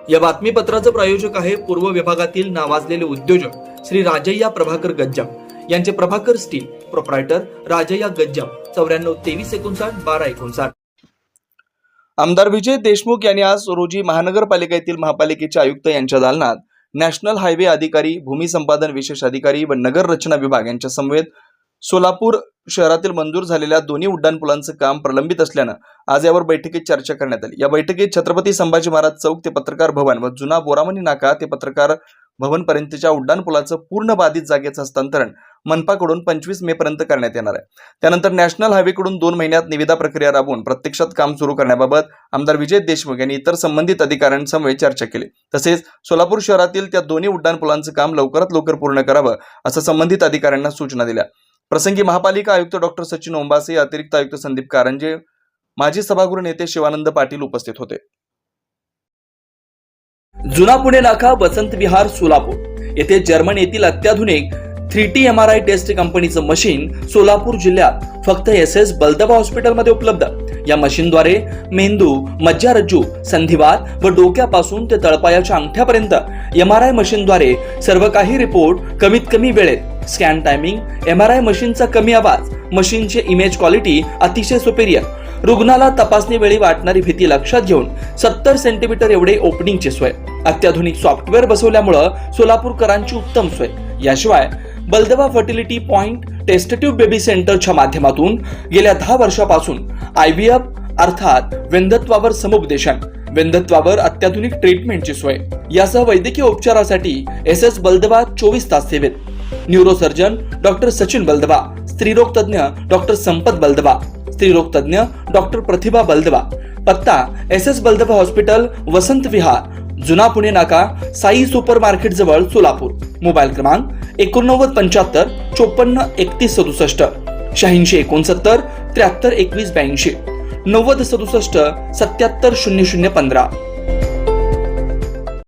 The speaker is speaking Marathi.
या बातमीपत्राचं प्रायोजक आहे पूर्व विभागातील नावाजलेले उद्योजक श्री राजय्या प्रभाकर गज्जाम यांचे प्रभाकर स्टील, प्रोप्रायटर राजय्या गज्जाम, 94 2359 1259। आमदार विजय देशमुख यांनी आज रोजी महानगरपालिकेतील महापालिकेचे आयुक्त यांच्या दालनात नॅशनल हायवे अधिकारी, भूमी संपादन विशेष अधिकारी व नगर रचना विभाग यांच्या समवेत सोलापूर शहरातील मंजूर झालेल्या दोन्ही उड्डाणपुलांचं काम प्रलंबित असल्यानं आज यावर बैठकीत चर्चा करण्यात आली। या बैठकीत छत्रपती संभाजी महाराज चौक ते पत्रकार भवन व जुना बोरामणी नाका ते पत्रकार भवन पर्यंतच्या उड्डाणपुलाचं पूर्ण बाधित जागेचं हस्तांतरण मनपाकडून 25 मे पर्यंत करण्यात येणार आहे। त्यानंतर नॅशनल हायवेकडून 2 महिन्यात निविदा प्रक्रिया राबवून प्रत्यक्षात काम सुरू करण्याबाबत आमदार विजय देशमुख यांनी इतर संबंधित अधिकाऱ्यांसमवेत चर्चा केली। तसेच सोलापूर शहरातील त्या दोन्ही उड्डाणपुलांचं काम लवकरात लवकर पूर्ण करावं असं संबंधित अधिकाऱ्यांना सूचना दिल्या। प्रसंगी महापालिका आयुक्त डॉक्टर सचिन ओंबासे, अतिरिक्त आयुक्त संदीप कारंजे, माजी सभागृह नेते शिवानंद पाटील उपस्थित होते। जुना पुणे नाका, वसंत विहार, सोलापूर येथे जर्मन येथील अत्याधुनिक 3T MRI टेस्ट कंपनीचं मशीन सोलापूर जिल्ह्यात फक्त SS बलदबा हॉस्पिटलमध्ये उपलब्ध। या मशीनद्वारे मेंदू, मज्जारज्जू, संधिवात व डोक्यापासून ते तळपायाच्या अंगठ्यापर्यंत MRI मशीनद्वारे सर्व काही रिपोर्ट कमीत कमी वेळेत, स्कॅन टायमिंग, MRI मशीनचा कमी आवाज, मशीनचे इमेज क्वालिटी अतिशय सुपेरियर, रुग्णाला तपासणी वेळी वाटणारी भीती लक्षात घेऊन 70 सेंटीमीटर एवढे ओपनिंगची सोय, अत्याधुनिक सॉफ्टवेअर बसवल्यामुळे सोलापूरकरांची उत्तम सोय। याशिवाय बलदबा फर्टिलिटी पॉइंट टेस्टेटिव्ह बेबी सेंटरच्या माध्यमातून गेल्या 10 वर्षापासून IVF अर्थात वेंधत्वावर समुपदेशन, वेंधत्वावर अत्याधुनिक ट्रीटमेंटची सोय, यासह वैद्यकीय उपचारासाठी SS बलदबा 24 तास सेवेत। न्यूरोसर्जन डॉक्टर सचिन बलदबा, स्त्रीरोग तज्ञ डॉक्टर संपत बलदबा, स्त्रीरोग तज्ञ डॉक्टर प्रतिभा बलदबा। पत्ता SS बलदबा हॉस्पिटल, वसंत विहार, जुना पुणे नाका, साई सुपर मार्केट जवळ, सोलापूर। मोबाईल क्रमांक 8975 54 31 67, 86 69 73 21 82, 90 67 77 00 15।